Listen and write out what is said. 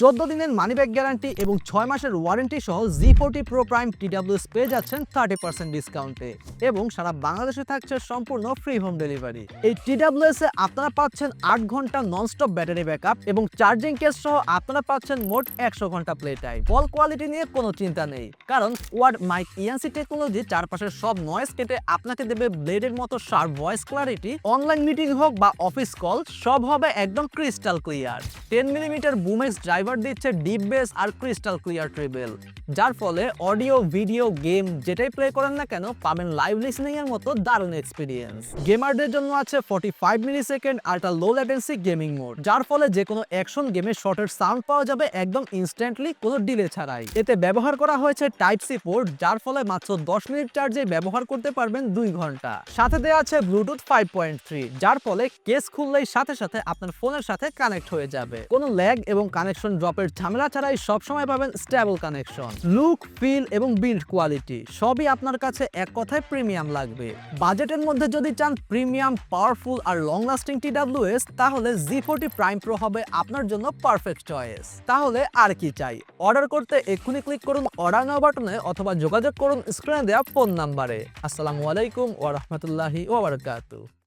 14 দিনের money back guarantee এবং 6 মাসের ওয়ারেন্টি সহ Z40 Pro Prime TWS পেয়ে যাচ্ছেন 30% ডিসকাউন্টে এবং সারা বাংলাদেশে থাকছে সম্পূর্ণ ফ্রি হোম ডেলিভারি। এই TWS এ আপনারা পাচ্ছেন 8 ঘন্টা ননস্টপ ব্যাটারি ব্যাকআপ এবং চার্জিং কেস সহ আপনারা পাচ্ছেন মোট 100 ঘন্টা প্লে টাইম। কল কোয়ালিটি নিয়ে কোনো চিন্তা নেই, কারণ কোয়াড মাইক ENC টেকনোলজি চারপাশের সব নয়েজ কেটে আপনাকে দেবে ব্লেডের মতো sharp voice clarity. Online meeting হোক বা অফিস কল, সব হবে একদম ক্রিস্টাল ক্লিয়ার। 10 মিলিমিটার বুমেক্স ড্রাইভার দিচ্ছে ডিপ বেস আর ক্রিস্টাল ক্লিয়ার ট্রেবেল, যার ফলে অডিও, ভিডিও, গেম যেটাই প্লে করেন না কেন পাবেন লাইভ লিসনিং এর মতো দারুণ এক্সপিরিয়েন্স। গেমারদের জন্য আছে 45 millisecond ultra low latency gaming mode, যার ফলে যে কোনো অ্যাকশন গেমে শটের সাউন্ড পাওয়া যাবে একদম ইনস্ট্যান্টলি, কোনো ডিলে ছাড়াই। এতে ব্যবহার করা হয়েছে টাইপ সি পোর্ট, যার ফলে মাত্র 10 মিনিট চার্জে ব্যবহার করতে পারবেন 2 ঘন্টা। সাথে দেওয়া আছে ব্লুটুথ 5.3, যার ফলে কেস খুললেই সাথে সাথে আপনার ফোনের সাথে কানেক্ট হয়ে যাবে। কোনো ল্যাগ এবং কানেকশন ড্রপের ঝামেলা ছাড়াই সবসময় পাবেন স্টেবল কানেকশন। লুক, ফিল এবং বিল্ড কোয়ালিটি সবই আপনার কাছে এক কথায় প্রিমিয়াম লাগবে। বাজেটের মধ্যে যদি চান প্রিমিয়াম, পাওয়ারফুল আর লং লাস্টিং TWS, তাহলে Z40 Prime Pro হবে আপনার জন্য পারফেক্ট চয়েস। তাহলে আর কি চাই? অর্ডার করতে এক্ষুনি ক্লিক করুন অর্ডার নাও বাটনে অথবা যোগাযোগ করুন স্ক্রিনে দেওয়া ফোন নাম্বারে। আসসালামু আলাইকুম ওয়া রাহমাতুল্লাহি ওয়া বারাকাতুহু।